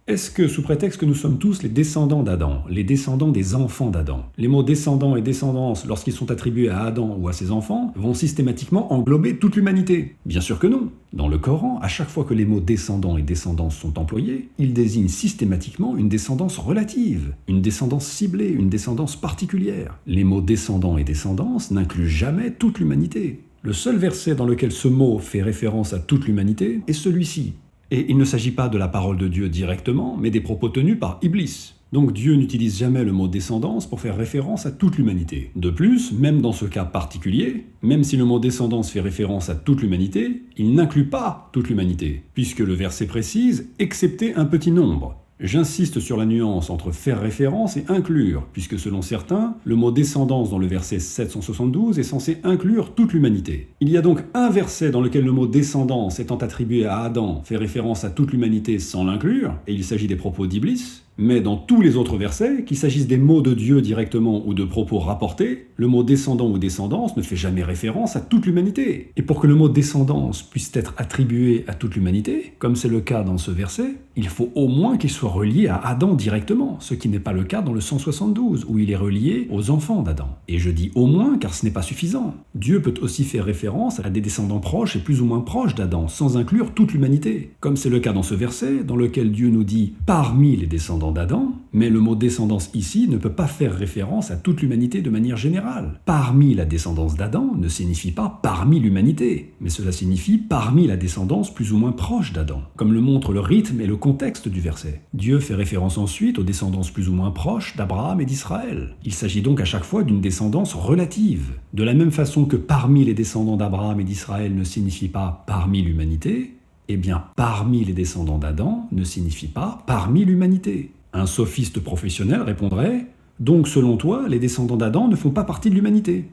Est-ce que, sous prétexte que nous sommes tous les descendants d'Adam, les descendants des enfants d'Adam, les mots descendants et descendance, lorsqu'ils sont attribués à Adam ou à ses enfants, vont systématiquement englober toute l'humanité? Bien sûr que non. Dans le Coran, à chaque fois que les mots descendants et descendance sont employés, ils désignent systématiquement une descendance relative, une descendance ciblée, une descendance particulière. Les mots descendants et descendance n'incluent jamais toute l'humanité. Le seul verset dans lequel ce mot fait référence à toute l'humanité est celui-ci. Et il ne s'agit pas de la parole de Dieu directement, mais des propos tenus par Iblis. Donc Dieu n'utilise jamais le mot descendance pour faire référence à toute l'humanité. De plus, même dans ce cas particulier, même si le mot descendance fait référence à toute l'humanité, il n'inclut pas toute l'humanité, puisque le verset précise « excepté un petit nombre ». J'insiste sur la nuance entre faire référence et inclure, puisque selon certains, le mot descendance dans le verset 772 est censé inclure toute l'humanité. Il y a donc un verset dans lequel le mot descendance étant attribué à Adam fait référence à toute l'humanité sans l'inclure, et il s'agit des propos d'Iblis. Mais dans tous les autres versets, qu'il s'agisse des mots de Dieu directement ou de propos rapportés, le mot descendant ou descendance ne fait jamais référence à toute l'humanité. Et pour que le mot descendance puisse être attribué à toute l'humanité, comme c'est le cas dans ce verset, il faut au moins qu'il soit relié à Adam directement, ce qui n'est pas le cas dans le 172, où il est relié aux enfants d'Adam. Et je dis au moins car ce n'est pas suffisant. Dieu peut aussi faire référence à des descendants proches et plus ou moins proches d'Adam, sans inclure toute l'humanité, comme c'est le cas dans ce verset, dans lequel Dieu nous dit « parmi les descendants d'Adam », mais le mot descendance ici ne peut pas faire référence à toute l'humanité de manière générale. Parmi la descendance d'Adam ne signifie pas parmi l'humanité, mais cela signifie parmi la descendance plus ou moins proche d'Adam, comme le montre le rythme et le contexte du verset. Dieu fait référence ensuite aux descendances plus ou moins proches d'Abraham et d'Israël. Il s'agit donc à chaque fois d'une descendance relative. De la même façon que parmi les descendants d'Abraham et d'Israël ne signifie pas parmi l'humanité, eh bien parmi les descendants d'Adam ne signifie pas parmi l'humanité. Un sophiste professionnel répondrait « Donc selon toi, les descendants d'Adam ne font pas partie de l'humanité ».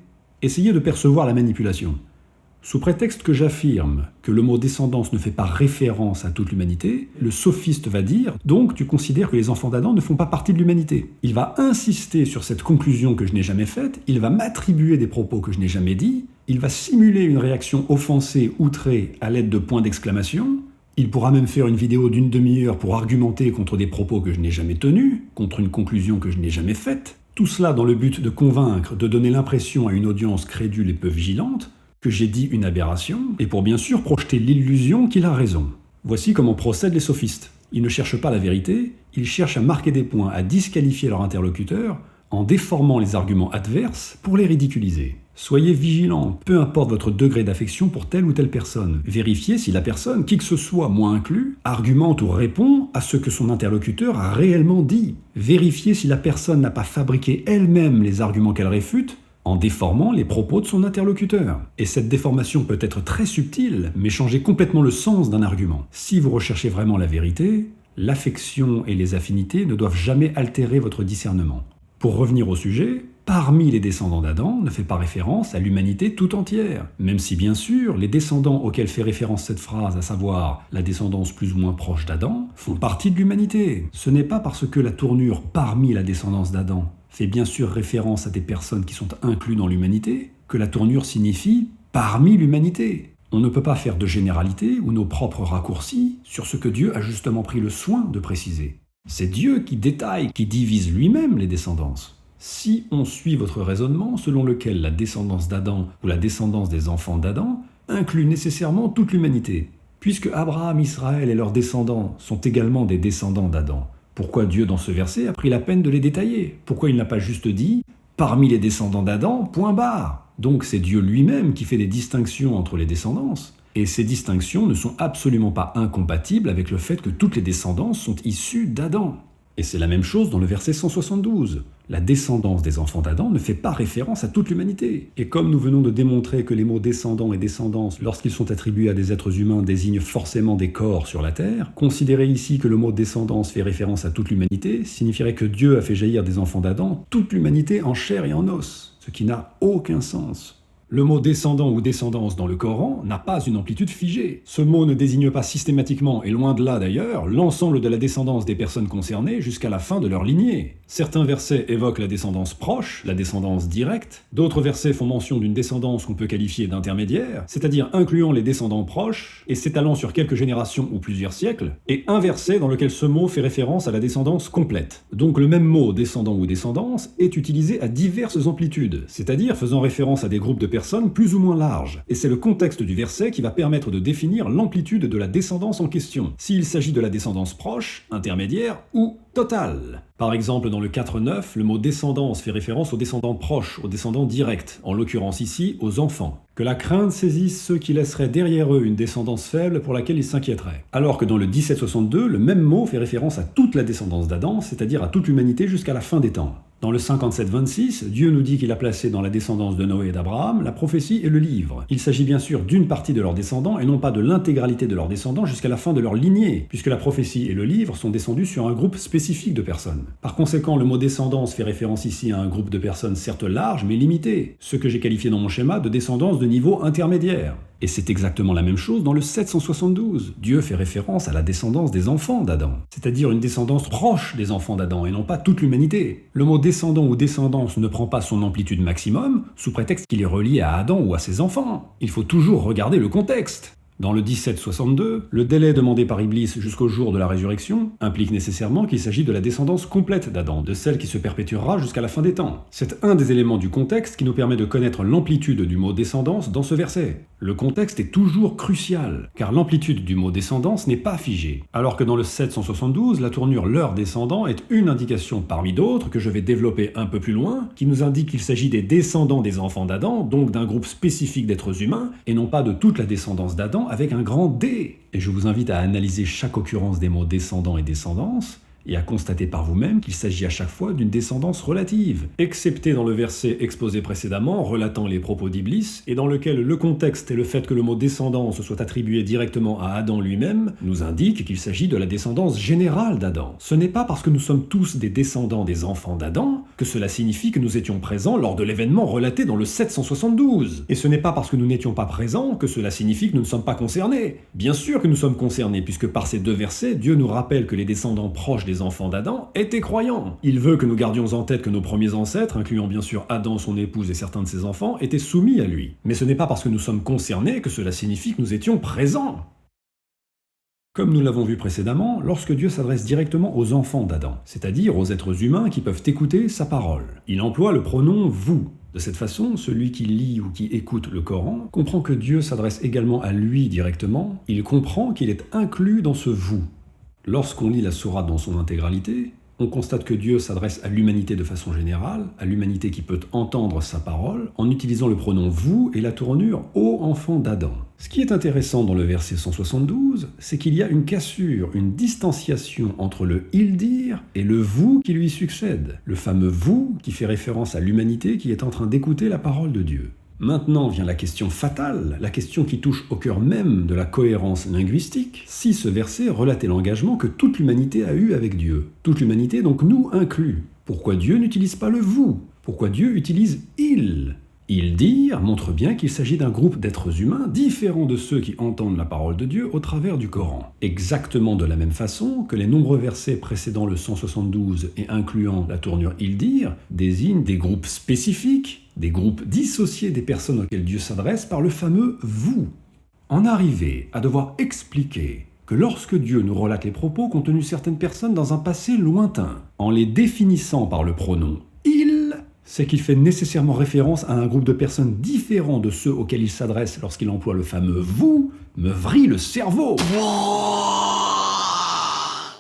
Essayez de percevoir la manipulation. Sous prétexte que j'affirme que le mot descendance ne fait pas référence à toute l'humanité, le sophiste va dire « Donc tu considères que les enfants d'Adam ne font pas partie de l'humanité ». Il va insister sur cette conclusion que je n'ai jamais faite, il va m'attribuer des propos que je n'ai jamais dits, il va simuler une réaction offensée, outrée à l'aide de points d'exclamation. Il pourra même faire une vidéo d'une demi-heure pour argumenter contre des propos que je n'ai jamais tenus, contre une conclusion que je n'ai jamais faite. Tout cela dans le but de convaincre, de donner l'impression à une audience crédule et peu vigilante que j'ai dit une aberration, et pour bien sûr projeter l'illusion qu'il a raison. Voici comment procèdent les sophistes. Ils ne cherchent pas la vérité, ils cherchent à marquer des points, à disqualifier leur interlocuteur, en déformant les arguments adverses pour les ridiculiser. Soyez vigilants, peu importe votre degré d'affection pour telle ou telle personne. Vérifiez si la personne, qui que ce soit, moi inclus, argumente ou répond à ce que son interlocuteur a réellement dit. Vérifiez si la personne n'a pas fabriqué elle-même les arguments qu'elle réfute, en déformant les propos de son interlocuteur. Et cette déformation peut être très subtile, mais changer complètement le sens d'un argument. Si vous recherchez vraiment la vérité, l'affection et les affinités ne doivent jamais altérer votre discernement. Pour revenir au sujet, parmi les descendants d'Adam ne fait pas référence à l'humanité tout entière, même si bien sûr les descendants auxquels fait référence cette phrase, à savoir la descendance plus ou moins proche d'Adam, font partie de l'humanité. Ce n'est pas parce que la tournure parmi la descendance d'Adam fait bien sûr référence à des personnes qui sont incluses dans l'humanité que la tournure signifie parmi l'humanité. On ne peut pas faire de généralité ou nos propres raccourcis sur ce que Dieu a justement pris le soin de préciser. C'est Dieu qui détaille, qui divise lui-même les descendances. Si on suit votre raisonnement selon lequel la descendance d'Adam ou la descendance des enfants d'Adam inclut nécessairement toute l'humanité, puisque Abraham, Israël et leurs descendants sont également des descendants d'Adam, pourquoi Dieu dans ce verset a pris la peine de les détailler? Pourquoi il n'a pas juste dit « parmi les descendants d'Adam, point barre ». Donc c'est Dieu lui-même qui fait des distinctions entre les descendances. Et ces distinctions ne sont absolument pas incompatibles avec le fait que toutes les descendances sont issues d'Adam. Et c'est la même chose dans le verset 172. La descendance des enfants d'Adam ne fait pas référence à toute l'humanité. Et comme nous venons de démontrer que les mots descendants et descendance, lorsqu'ils sont attribués à des êtres humains, désignent forcément des corps sur la terre, considérer ici que le mot descendance fait référence à toute l'humanité signifierait que Dieu a fait jaillir des enfants d'Adam toute l'humanité en chair et en os, ce qui n'a aucun sens. Le mot descendant ou descendance dans le Coran n'a pas une amplitude figée. Ce mot ne désigne pas systématiquement, et loin de là d'ailleurs, l'ensemble de la descendance des personnes concernées jusqu'à la fin de leur lignée. Certains versets évoquent la descendance proche, la descendance directe. D'autres versets font mention d'une descendance qu'on peut qualifier d'intermédiaire, c'est-à-dire incluant les descendants proches et s'étalant sur quelques générations ou plusieurs siècles, et un verset dans lequel ce mot fait référence à la descendance complète. Donc le même mot descendant ou descendance est utilisé à diverses amplitudes, c'est-à-dire faisant référence à des groupes de personnes plus ou moins larges. Et c'est le contexte du verset qui va permettre de définir l'amplitude de la descendance en question, s'il s'agit de la descendance proche, intermédiaire ou totale. Par exemple, dans le 4.9, le mot descendance fait référence aux descendants proches, aux descendants directs, en l'occurrence ici aux enfants. Que la crainte saisisse ceux qui laisseraient derrière eux une descendance faible pour laquelle ils s'inquiéteraient. Alors que dans le 17.62, le même mot fait référence à toute la descendance d'Adam, c'est-à-dire à toute l'humanité jusqu'à la fin des temps. Dans le 57-26, Dieu nous dit qu'il a placé dans la descendance de Noé et d'Abraham la prophétie et le livre. Il s'agit bien sûr d'une partie de leurs descendants et non pas de l'intégralité de leurs descendants jusqu'à la fin de leur lignée, puisque la prophétie et le livre sont descendus sur un groupe spécifique de personnes. Par conséquent, le mot descendance fait référence ici à un groupe de personnes certes large mais limité, ce que j'ai qualifié dans mon schéma de descendance de niveau intermédiaire. Et c'est exactement la même chose dans le 772. Dieu fait référence à la descendance des enfants d'Adam, c'est-à-dire une descendance proche des enfants d'Adam et non pas toute l'humanité. Le mot descendant ou descendance ne prend pas son amplitude maximum sous prétexte qu'il est relié à Adam ou à ses enfants. Il faut toujours regarder le contexte. Dans le 17.62, le délai demandé par Iblis jusqu'au jour de la résurrection implique nécessairement qu'il s'agit de la descendance complète d'Adam, de celle qui se perpétuera jusqu'à la fin des temps. C'est un des éléments du contexte qui nous permet de connaître l'amplitude du mot descendance dans ce verset. Le contexte est toujours crucial, car l'amplitude du mot descendance n'est pas figée. Alors que dans le 772, la tournure leur descendant est une indication parmi d'autres que je vais développer un peu plus loin, qui nous indique qu'il s'agit des descendants des enfants d'Adam, donc d'un groupe spécifique d'êtres humains, et non pas de toute la descendance d'Adam avec un grand D. Et je vous invite à analyser chaque occurrence des mots descendant et descendance, et à constater par vous-même qu'il s'agit à chaque fois d'une descendance relative, excepté dans le verset exposé précédemment, relatant les propos d'Iblis, et dans lequel le contexte et le fait que le mot descendance soit attribué directement à Adam lui-même nous indiquent qu'il s'agit de la descendance générale d'Adam. Ce n'est pas parce que nous sommes tous des descendants des enfants d'Adam que cela signifie que nous étions présents lors de l'événement relaté dans le 772. Et ce n'est pas parce que nous n'étions pas présents que cela signifie que nous ne sommes pas concernés. Bien sûr que nous sommes concernés, puisque par ces deux versets, Dieu nous rappelle que les descendants proches des enfants d'Adam étaient croyants. Il veut que nous gardions en tête que nos premiers ancêtres, incluant bien sûr Adam, son épouse et certains de ses enfants, étaient soumis à lui. Mais ce n'est pas parce que nous sommes concernés que cela signifie que nous étions présents. Comme nous l'avons vu précédemment, lorsque Dieu s'adresse directement aux enfants d'Adam, c'est-à-dire aux êtres humains qui peuvent écouter sa parole, il emploie le pronom « vous ». De cette façon, celui qui lit ou qui écoute le Coran comprend que Dieu s'adresse également à lui directement, il comprend qu'il est inclus dans ce « vous ». Lorsqu'on lit la sourate dans son intégralité, on constate que Dieu s'adresse à l'humanité de façon générale, à l'humanité qui peut entendre sa parole, en utilisant le pronom « vous » et la tournure « ô enfant d'Adam ». Ce qui est intéressant dans le verset 172, c'est qu'il y a une cassure, une distanciation entre le « il dire » et le « vous » qui lui succède, le fameux « vous » qui fait référence à l'humanité qui est en train d'écouter la parole de Dieu. Maintenant vient la question fatale, la question qui touche au cœur même de la cohérence linguistique. Si ce verset relatait l'engagement que toute l'humanité a eu avec Dieu, toute l'humanité donc nous inclus, pourquoi Dieu n'utilise pas le « vous » ? Pourquoi Dieu utilise « il » ? Il dire montre bien qu'il s'agit d'un groupe d'êtres humains différents de ceux qui entendent la parole de Dieu au travers du Coran. Exactement de la même façon que les nombreux versets précédant le 172 et incluant la tournure « il dire » désignent des groupes spécifiques, des groupes dissociés des personnes auxquelles Dieu s'adresse par le fameux « vous ». En arriver à devoir expliquer que lorsque Dieu nous relate les propos qu'ont tenus certaines personnes dans un passé lointain, en les définissant par le pronom « il », c'est qu'il fait nécessairement référence à un groupe de personnes différents de ceux auxquels il s'adresse lorsqu'il emploie le fameux « vous », me vrille le cerveau.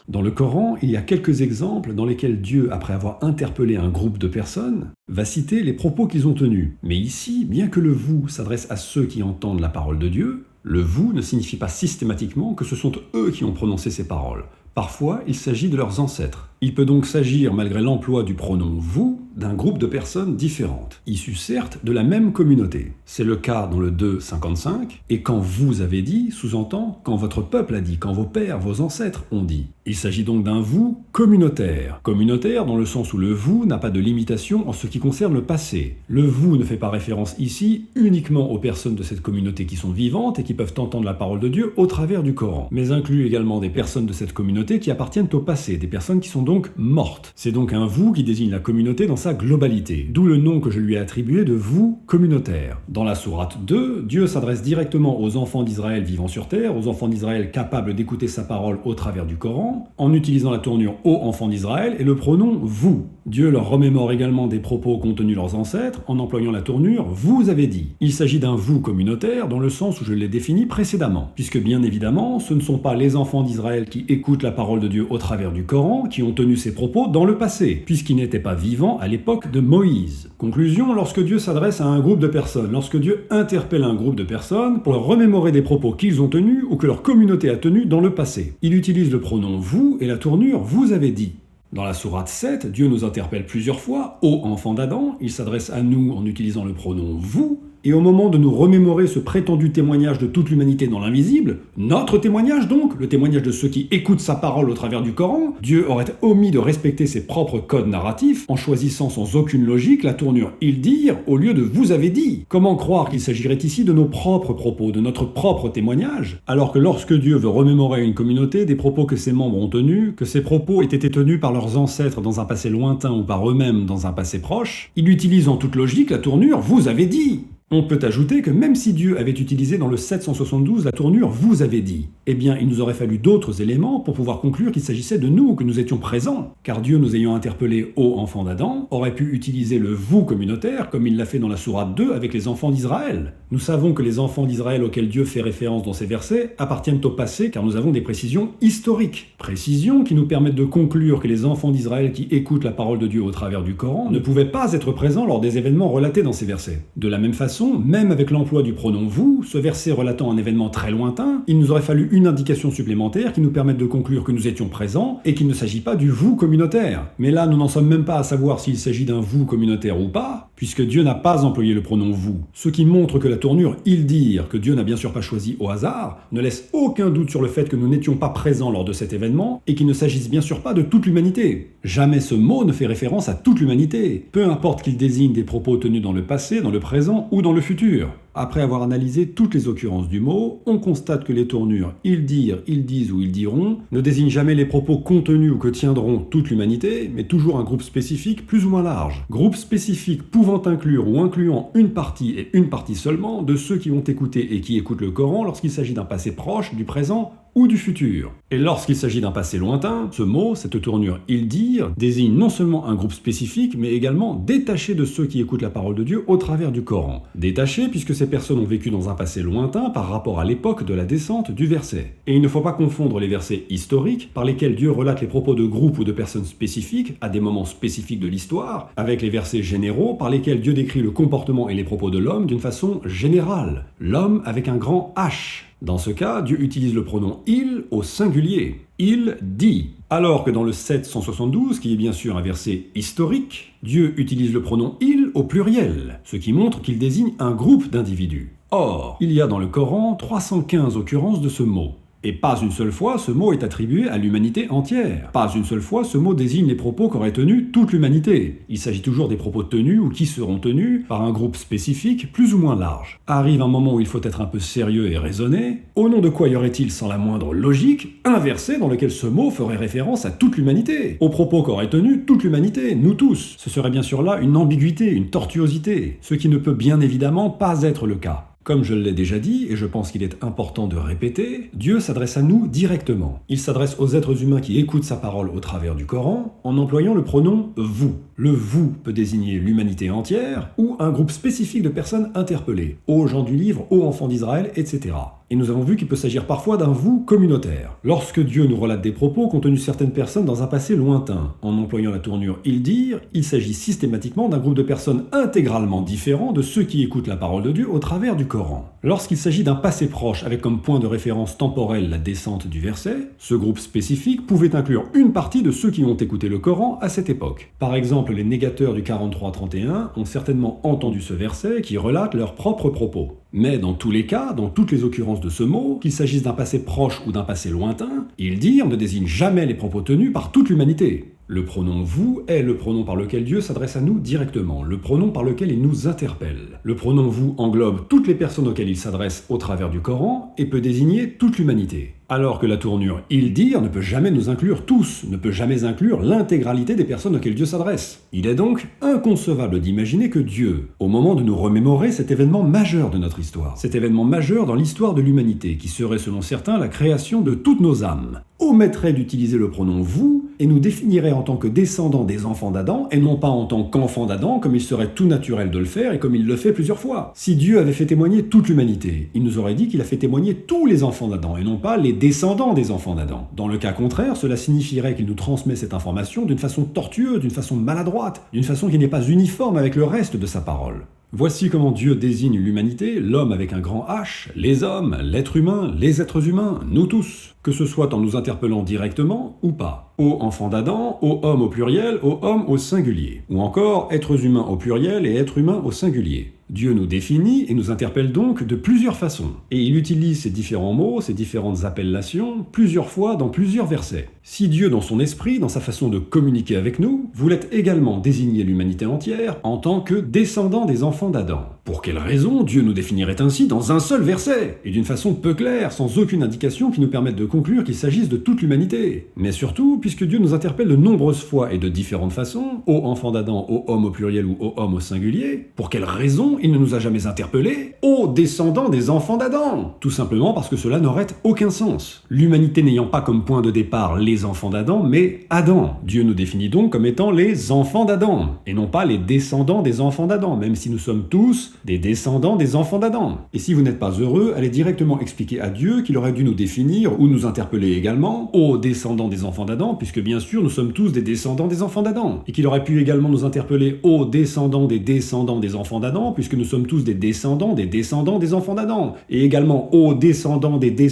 Dans le Coran, il y a quelques exemples dans lesquels Dieu, après avoir interpellé un groupe de personnes, va citer les propos qu'ils ont tenus. Mais ici, bien que le « vous » s'adresse à ceux qui entendent la parole de Dieu, le « vous » ne signifie pas systématiquement que ce sont eux qui ont prononcé ces paroles. Parfois, il s'agit de leurs ancêtres. Il peut donc s'agir, malgré l'emploi du pronom « vous », d'un groupe de personnes différentes, issues certes de la même communauté. C'est le cas dans le 2,55, et quand vous avez dit, sous-entend quand votre peuple a dit, quand vos pères, vos ancêtres ont dit. Il s'agit donc d'un vous communautaire. Communautaire dans le sens où le vous n'a pas de limitation en ce qui concerne le passé. Le vous ne fait pas référence ici uniquement aux personnes de cette communauté qui sont vivantes et qui peuvent entendre la parole de Dieu au travers du Coran, mais inclut également des personnes de cette communauté qui appartiennent au passé, des personnes qui sont donc mortes. C'est donc un vous qui désigne la communauté dans sa globalité, d'où le nom que je lui ai attribué de vous communautaire. Dans la sourate 2, Dieu s'adresse directement aux enfants d'Israël vivant sur terre, aux enfants d'Israël capables d'écouter sa parole au travers du Coran, en utilisant la tournure ô enfants d'Israël et le pronom vous. Dieu leur remémore également des propos contenus leurs ancêtres en employant la tournure vous avez dit. Il s'agit d'un vous communautaire dans le sens où je l'ai défini précédemment, puisque bien évidemment, ce ne sont pas les enfants d'Israël qui écoutent la parole de Dieu au travers du Coran qui ont tenu ces propos dans le passé, puisqu'ils n'étaient pas vivants à l'époque de Moïse. Conclusion, lorsque Dieu s'adresse à un groupe de personnes, lorsque Dieu interpelle un groupe de personnes pour leur remémorer des propos qu'ils ont tenus ou que leur communauté a tenus dans le passé, il utilise le pronom vous et la tournure vous avez dit. Dans la sourate 7, Dieu nous interpelle plusieurs fois, ô enfants d'Adam, il s'adresse à nous en utilisant le pronom vous, et au moment de nous remémorer ce prétendu témoignage de toute l'humanité dans l'invisible, notre témoignage donc, le témoignage de ceux qui écoutent sa parole au travers du Coran, Dieu aurait omis de respecter ses propres codes narratifs en choisissant sans aucune logique la tournure « il dire » au lieu de « vous avez dit ». Comment croire qu'il s'agirait ici de nos propres propos, de notre propre témoignage, alors que lorsque Dieu veut remémorer à une communauté des propos que ses membres ont tenus, que ces propos aient été tenus par leurs ancêtres dans un passé lointain ou par eux-mêmes dans un passé proche, il utilise en toute logique la tournure « vous avez dit ». On peut ajouter que même si Dieu avait utilisé dans le 772 la tournure « vous avez dit », eh bien il nous aurait fallu d'autres éléments pour pouvoir conclure qu'il s'agissait de nous, que nous étions présents. Car Dieu nous ayant interpellés ô enfants d'Adam, aurait pu utiliser le « vous » communautaire comme il l'a fait dans la sourate 2 avec les enfants d'Israël. Nous savons que les enfants d'Israël auxquels Dieu fait référence dans ces versets appartiennent au passé car nous avons des précisions historiques. Précisions qui nous permettent de conclure que les enfants d'Israël qui écoutent la parole de Dieu au travers du Coran ne pouvaient pas être présents lors des événements relatés dans ces versets. De la même façon, même avec l'emploi du pronom vous, ce verset relatant un événement très lointain, il nous aurait fallu une indication supplémentaire qui nous permette de conclure que nous étions présents et qu'il ne s'agit pas du vous communautaire. Mais là, nous n'en sommes même pas à savoir s'il s'agit d'un vous communautaire ou pas, puisque Dieu n'a pas employé le pronom vous. Ce qui montre que la tournure il dire, que Dieu n'a bien sûr pas choisi au hasard, ne laisse aucun doute sur le fait que nous n'étions pas présents lors de cet événement et qu'il ne s'agisse bien sûr pas de toute l'humanité. Jamais ce mot ne fait référence à toute l'humanité, peu importe qu'il désigne des propos tenus dans le passé, dans le présent ou dans le futur. Après avoir analysé toutes les occurrences du mot, on constate que les tournures « ils dire »,« ils disent » ou « ils diront » ne désignent jamais les propos contenus ou que tiendront toute l'humanité, mais toujours un groupe spécifique plus ou moins large. Groupe spécifique pouvant inclure ou incluant une partie et une partie seulement de ceux qui vont écouter et qui écoutent le Coran lorsqu'il s'agit d'un passé proche, du présent ou du futur. Et lorsqu'il s'agit d'un passé lointain, ce mot, cette tournure « il dire » désigne non seulement un groupe spécifique, mais également détaché de ceux qui écoutent la parole de Dieu au travers du Coran. Détaché puisque ces personnes ont vécu dans un passé lointain par rapport à l'époque de la descente du verset. Et il ne faut pas confondre les versets historiques, par lesquels Dieu relate les propos de groupes ou de personnes spécifiques, à des moments spécifiques de l'histoire, avec les versets généraux, par lesquels Dieu décrit le comportement et les propos de l'homme d'une façon générale. L'homme avec un grand H. Dans ce cas, Dieu utilise le pronom « il » au singulier. Il dit. Alors que dans le 772, qui est bien sûr un verset historique, Dieu utilise le pronom « il » au pluriel, ce qui montre qu'il désigne un groupe d'individus. Or, il y a dans le Coran 315 occurrences de ce mot. Et pas une seule fois, ce mot est attribué à l'humanité entière. Pas une seule fois, ce mot désigne les propos qu'aurait tenus toute l'humanité. Il s'agit toujours des propos tenus ou qui seront tenus par un groupe spécifique plus ou moins large. Arrive un moment où il faut être un peu sérieux et raisonné. Au nom de quoi y aurait-il, sans la moindre logique, un verset dans lequel ce mot ferait référence à toute l'humanité, aux propos qu'aurait tenus toute l'humanité, nous tous? Ce serait bien sûr là une ambiguïté, une tortuosité, ce qui ne peut bien évidemment pas être le cas. Comme je l'ai déjà dit, et je pense qu'il est important de répéter, Dieu s'adresse à nous directement. Il s'adresse aux êtres humains qui écoutent sa parole au travers du Coran en employant le pronom « vous ». Le « vous » peut désigner l'humanité entière ou un groupe spécifique de personnes interpellées, aux gens du livre, aux enfants d'Israël, etc. Et nous avons vu qu'il peut s'agir parfois d'un vous communautaire. Lorsque Dieu nous relate des propos qu'ont tenus certaines personnes dans un passé lointain, en employant la tournure « il dire », il s'agit systématiquement d'un groupe de personnes intégralement différent de ceux qui écoutent la parole de Dieu au travers du Coran. Lorsqu'il s'agit d'un passé proche avec comme point de référence temporel la descente du verset, ce groupe spécifique pouvait inclure une partie de ceux qui ont écouté le Coran à cette époque. Par exemple, les négateurs du 43-31 ont certainement entendu ce verset qui relate leurs propres propos. Mais dans tous les cas, dans toutes les occurrences de ce mot, qu'il s'agisse d'un passé proche ou d'un passé lointain, il dire ne désigne jamais les propos tenus par toute l'humanité. Le pronom « vous » est le pronom par lequel Dieu s'adresse à nous directement, le pronom par lequel il nous interpelle. Le pronom « vous » englobe toutes les personnes auxquelles il s'adresse au travers du Coran et peut désigner toute l'humanité. Alors que la tournure « il dire » ne peut jamais nous inclure tous, ne peut jamais inclure l'intégralité des personnes auxquelles Dieu s'adresse. Il est donc inconcevable d'imaginer que Dieu, au moment de nous remémorer cet événement majeur de notre histoire, cet événement majeur dans l'histoire de l'humanité, qui serait selon certains la création de toutes nos âmes, omettrait d'utiliser le pronom « vous » et nous définirait en tant que descendants des enfants d'Adam et non pas en tant qu'enfants d'Adam comme il serait tout naturel de le faire et comme il le fait plusieurs fois. Si Dieu avait fait témoigner toute l'humanité, il nous aurait dit qu'il a fait témoigner tous les enfants d'Adam et non pas les descendants des enfants d'Adam. Dans le cas contraire, cela signifierait qu'il nous transmet cette information d'une façon tortueuse, d'une façon maladroite, d'une façon qui n'est pas uniforme avec le reste de sa parole. Voici comment Dieu désigne l'humanité, l'homme avec un grand H, les hommes, l'être humain, les êtres humains, nous tous, que ce soit en nous interpellant directement ou pas. Ô enfants d'Adam, ô homme au pluriel, ô homme au singulier. Ou encore êtres humains au pluriel et êtres humains au singulier. Dieu nous définit et nous interpelle donc de plusieurs façons. Et il utilise ces différents mots, ces différentes appellations, plusieurs fois dans plusieurs versets. Si Dieu, dans son esprit, dans sa façon de communiquer avec nous, voulait également désigner l'humanité entière en tant que descendants des enfants d'Adam, pour quelle raison Dieu nous définirait ainsi dans un seul verset, et d'une façon peu claire, sans aucune indication qui nous permette de conclure qu'il s'agisse de toute l'humanité? Mais surtout, puisque Dieu nous interpelle de nombreuses fois et de différentes façons, ô enfants d'Adam, ô homme au pluriel ou ô homme au singulier, pour quelle raison il ne nous a jamais interpellés ô descendants des enfants d'Adam? Tout simplement parce que cela n'aurait aucun sens. L'humanité n'ayant pas comme point de départ les enfants d'Adam, mais Adam. Dieu nous définit donc comme étant les enfants d'Adam, et non pas les descendants des enfants d'Adam, même si nous sommes tous des descendants des enfants d'Adam. Et si vous n'êtes pas heureux, allez directement expliquer à Dieu qu'il aurait dû nous définir ou nous interpeller également ô descendants des enfants d'Adam, puisque bien sûr nous sommes tous des descendants des enfants d'Adam, et qu'il aurait pu également nous interpeller ô descendants des enfants d'Adam, puisque nous sommes tous des descendants des enfants d'Adam, et également ô descendants des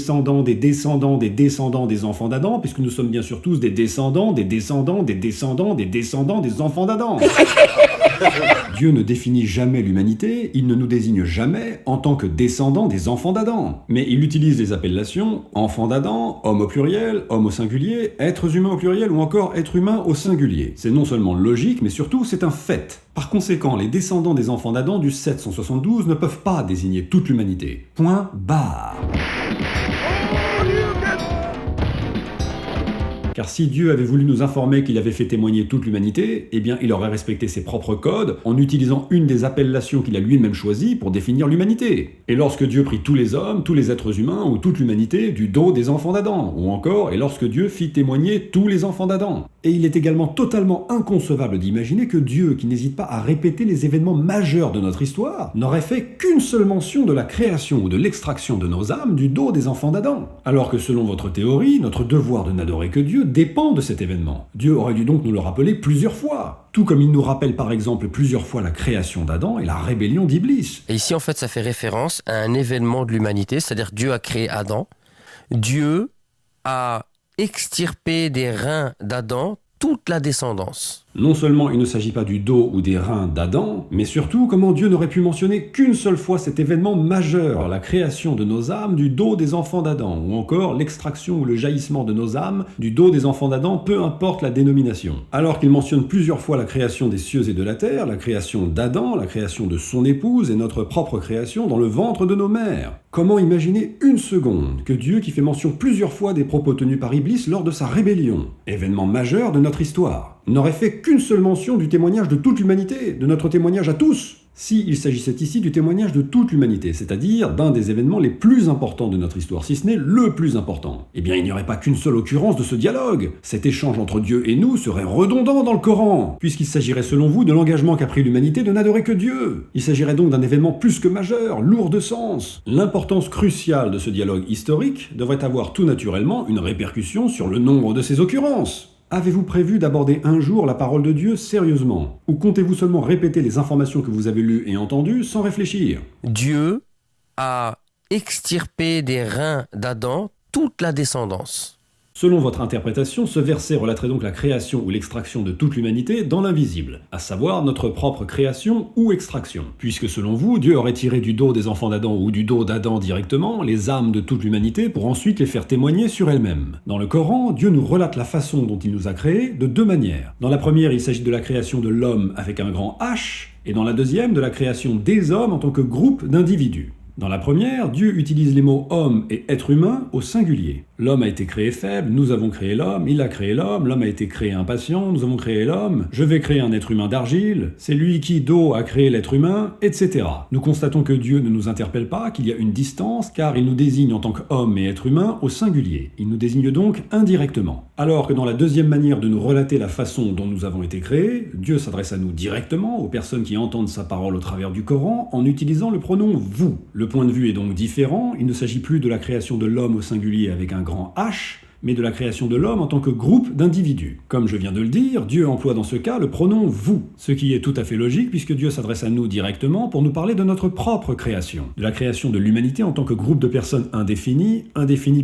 enfants d'Adam, puisque nous sommes bien sûr tous des descendants des enfants d'Adam. Dieu ne définit jamais l'humanité, il ne nous désigne jamais en tant que descendants des enfants d'Adam. Mais il utilise les appellations enfants d'Adam, homme au pluriel, homme au singulier, êtres humains au pluriel ou encore être humain au singulier. C'est non seulement logique, mais surtout c'est un fait. Par conséquent, les descendants des enfants d'Adam du 772 ne peuvent pas désigner toute l'humanité. Point barre. Car si Dieu avait voulu nous informer qu'il avait fait témoigner toute l'humanité, eh bien il aurait respecté ses propres codes en utilisant une des appellations qu'il a lui-même choisies pour définir l'humanité. Et lorsque Dieu prit tous les hommes, tous les êtres humains ou toute l'humanité du dos des enfants d'Adam, ou encore, et lorsque Dieu fit témoigner tous les enfants d'Adam. Et il est également totalement inconcevable d'imaginer que Dieu, qui n'hésite pas à répéter les événements majeurs de notre histoire, n'aurait fait qu'une seule mention de la création ou de l'extraction de nos âmes du dos des enfants d'Adam. Alors que selon votre théorie, notre devoir de n'adorer que Dieu dépend de cet événement. Dieu aurait dû donc nous le rappeler plusieurs fois. Tout comme il nous rappelle par exemple plusieurs fois la création d'Adam et la rébellion d'Iblis. Et ici en fait ça fait référence à un événement de l'humanité, c'est-à-dire Dieu a créé Adam. Dieu a extirpé des reins d'Adam toute la descendance. Non seulement il ne s'agit pas du dos ou des reins d'Adam, mais surtout comment Dieu n'aurait pu mentionner qu'une seule fois cet événement majeur, la création de nos âmes du dos des enfants d'Adam, ou encore l'extraction ou le jaillissement de nos âmes du dos des enfants d'Adam, peu importe la dénomination. Alors qu'il mentionne plusieurs fois la création des cieux et de la terre, la création d'Adam, la création de son épouse et notre propre création dans le ventre de nos mères. Comment imaginer une seconde que Dieu qui fait mention plusieurs fois des propos tenus par Iblis lors de sa rébellion, événement majeur de notre histoire? n'aurait fait qu'une seule mention du témoignage de toute l'humanité, de notre témoignage à tous. Si il s'agissait ici du témoignage de toute l'humanité, c'est-à-dire d'un des événements les plus importants de notre histoire, si ce n'est le plus important, eh bien il n'y aurait pas qu'une seule occurrence de ce dialogue. Cet échange entre Dieu et nous serait redondant dans le Coran, puisqu'il s'agirait selon vous de l'engagement qu'a pris l'humanité de n'adorer que Dieu. Il s'agirait donc d'un événement plus que majeur, lourd de sens. L'importance cruciale de ce dialogue historique devrait avoir tout naturellement une répercussion sur le nombre de ces occurrences. Avez-vous prévu d'aborder un jour la parole de Dieu sérieusement? Ou comptez-vous seulement répéter les informations que vous avez lues et entendues sans réfléchir? Dieu a extirpé des reins d'Adam toute la descendance. Selon votre interprétation, ce verset relaterait donc la création ou l'extraction de toute l'humanité dans l'invisible, à savoir notre propre création ou extraction. Puisque selon vous, Dieu aurait tiré du dos des enfants d'Adam ou du dos d'Adam directement les âmes de toute l'humanité pour ensuite les faire témoigner sur elles-mêmes. Dans le Coran, Dieu nous relate la façon dont il nous a créés de deux manières. Dans la première, il s'agit de la création de l'homme avec un grand H, et dans la deuxième, de la création des hommes en tant que groupe d'individus. Dans la première, Dieu utilise les mots homme et être humain au singulier. L'homme a été créé faible, nous avons créé l'homme, il a créé l'homme a été créé impatient, nous avons créé l'homme, je vais créer un être humain d'argile, c'est lui qui, d'eau, a créé l'être humain, etc. Nous constatons que Dieu ne nous interpelle pas, qu'il y a une distance, car il nous désigne en tant qu'homme et être humain au singulier. Il nous désigne donc indirectement. Alors que dans la deuxième manière de nous relater la façon dont nous avons été créés, Dieu s'adresse à nous directement, aux personnes qui entendent sa parole au travers du Coran, en utilisant le pronom « vous ». Le point de vue est donc différent, il ne s'agit plus de la création de l'homme au singulier avec un grand H, mais de la création de l'homme en tant que groupe d'individus. Comme je viens de le dire, Dieu emploie dans ce cas le pronom « vous », ce qui est tout à fait logique puisque Dieu s'adresse à nous directement pour nous parler de notre propre création, de la création de l'humanité en tant que groupe de personnes indéfinies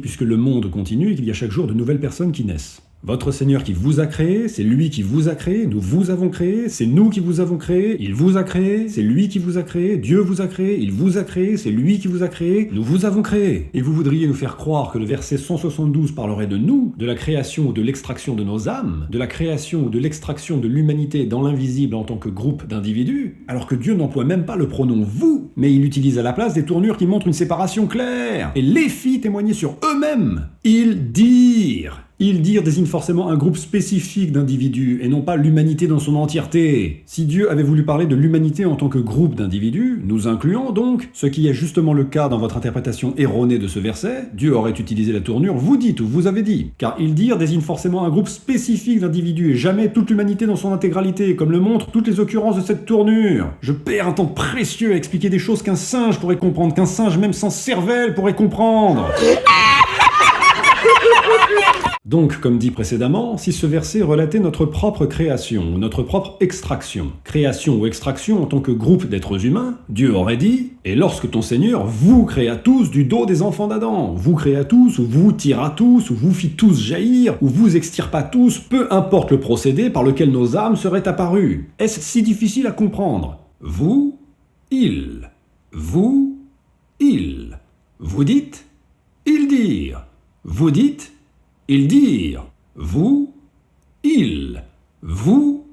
puisque le monde continue et qu'il y a chaque jour de nouvelles personnes qui naissent. Votre Seigneur qui vous a créé, c'est lui qui vous a créé, nous vous avons créé, c'est nous qui vous avons créé, il vous a créé, c'est lui qui vous a créé, Dieu vous a créé, il vous a créé, c'est lui qui vous a créé, nous vous avons créé. Et vous voudriez nous faire croire que le verset 172 parlerait de nous, de la création ou de l'extraction de nos âmes, de la création ou de l'extraction de l'humanité dans l'invisible en tant que groupe d'individus, alors que Dieu n'emploie même pas le pronom « vous », mais il utilise à la place des tournures qui montrent une séparation claire, et les fit témoigner sur eux-mêmes. Ils dirent. Ils dirent désigne forcément un groupe spécifique d'individus, et non pas l'humanité dans son entièreté. Si Dieu avait voulu parler de l'humanité en tant que groupe d'individus, nous incluant donc, ce qui est justement le cas dans votre interprétation erronée de ce verset, Dieu aurait utilisé la tournure « vous dites » ou « vous avez dit », car ils dirent désigne forcément un groupe spécifique d'individus, et jamais toute l'humanité dans son intégralité, comme le montrent toutes les occurrences de cette tournure. Je perds un temps précieux à expliquer des choses qu'un singe pourrait comprendre, qu'un singe même sans cervelle pourrait comprendre. Donc, comme dit précédemment, si ce verset relatait notre propre création, notre propre extraction, création ou extraction en tant que groupe d'êtres humains, Dieu aurait dit « Et lorsque ton Seigneur vous créa tous du dos des enfants d'Adam, vous créa tous, ou vous tira tous, ou vous fit tous jaillir, ou vous extirpa tous, peu importe le procédé par lequel nos âmes seraient apparues. Est-ce si difficile à comprendre? Vous, il. Vous, il. Vous dites, ils dirent. Vous dites, ils dirent. Vous, il. Vous,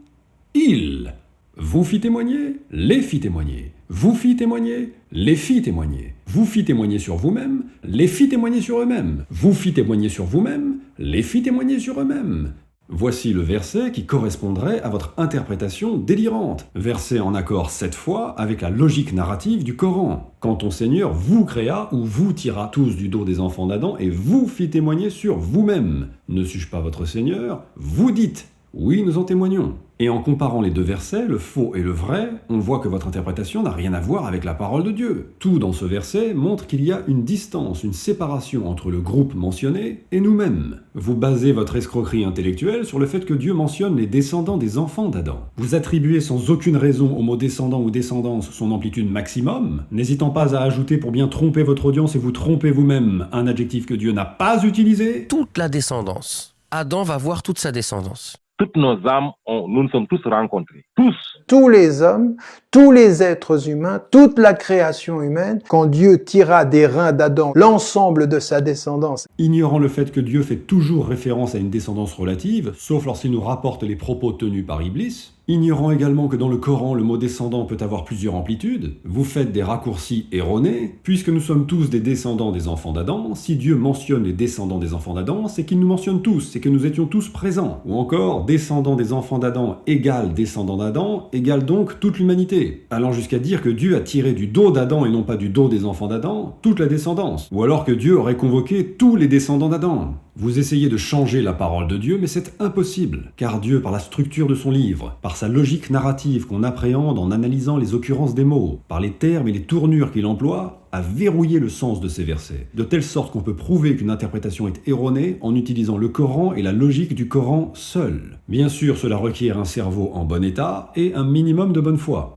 il. Vous fit témoigner, les fit témoigner. Vous fit témoigner, les fit témoigner. Vous fit témoigner sur vous-même, les fit témoigner sur eux-mêmes. Vous fit témoigner sur vous-même, les fit témoigner sur eux-mêmes. Voici le verset qui correspondrait à votre interprétation délirante. Verset en accord cette fois avec la logique narrative du Coran. Quand ton Seigneur vous créa ou vous tira tous du dos des enfants d'Adam et vous fit témoigner sur vous-même. Ne suis-je pas votre Seigneur? Vous dites. Oui, nous en témoignons. Et en comparant les deux versets, le faux et le vrai, on voit que votre interprétation n'a rien à voir avec la parole de Dieu. Tout dans ce verset montre qu'il y a une distance, une séparation entre le groupe mentionné et nous-mêmes. Vous basez votre escroquerie intellectuelle sur le fait que Dieu mentionne les descendants des enfants d'Adam. Vous attribuez sans aucune raison au mot descendant ou descendance son amplitude maximum, n'hésitant pas à ajouter pour bien tromper votre audience et vous tromper vous-même un adjectif que Dieu n'a pas utilisé. Toute la descendance. Adam va voir toute sa descendance. Toutes nos âmes, nous nous sommes tous rencontrés. Tous. Tous les hommes, tous les êtres humains, toute la création humaine, quand Dieu tira des reins d'Adam l'ensemble de sa descendance. Ignorant le fait que Dieu fait toujours référence à une descendance relative, sauf lorsqu'il nous rapporte les propos tenus par Iblis, Ignorant également que dans le Coran, le mot descendant peut avoir plusieurs amplitudes, vous faites des raccourcis erronés. Puisque nous sommes tous des descendants des enfants d'Adam, si Dieu mentionne les descendants des enfants d'Adam, c'est qu'il nous mentionne tous, c'est que nous étions tous présents. Ou encore, descendants des enfants d'Adam égale descendants d'Adam, égale donc toute l'humanité. Allant jusqu'à dire que Dieu a tiré du dos d'Adam et non pas du dos des enfants d'Adam, toute la descendance. Ou alors que Dieu aurait convoqué tous les descendants d'Adam. Vous essayez de changer la parole de Dieu, mais c'est impossible, car Dieu, par la structure de son livre, par sa logique narrative qu'on appréhende en analysant les occurrences des mots, par les termes et les tournures qu'il emploie, a verrouillé le sens de ces versets, de telle sorte qu'on peut prouver qu'une interprétation est erronée en utilisant le Coran et la logique du Coran seul. Bien sûr, cela requiert un cerveau en bon état et un minimum de bonne foi.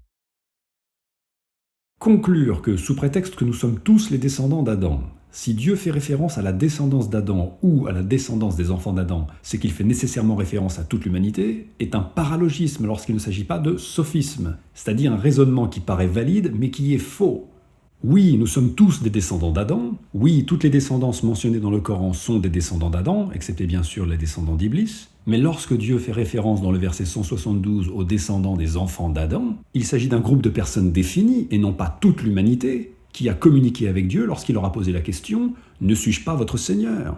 Conclure que, sous prétexte que nous sommes tous les descendants d'Adam, si Dieu fait référence à la descendance d'Adam ou à la descendance des enfants d'Adam, c'est qu'il fait nécessairement référence à toute l'humanité, est un paralogisme lorsqu'il ne s'agit pas de sophisme, c'est-à-dire un raisonnement qui paraît valide mais qui est faux. Oui, nous sommes tous des descendants d'Adam, oui, toutes les descendances mentionnées dans le Coran sont des descendants d'Adam, excepté bien sûr les descendants d'Iblis, mais lorsque Dieu fait référence dans le verset 172 aux descendants des enfants d'Adam, il s'agit d'un groupe de personnes définies et non pas toute l'humanité, qui a communiqué avec Dieu lorsqu'il leur a posé la question « Ne suis-je pas votre Seigneur ?»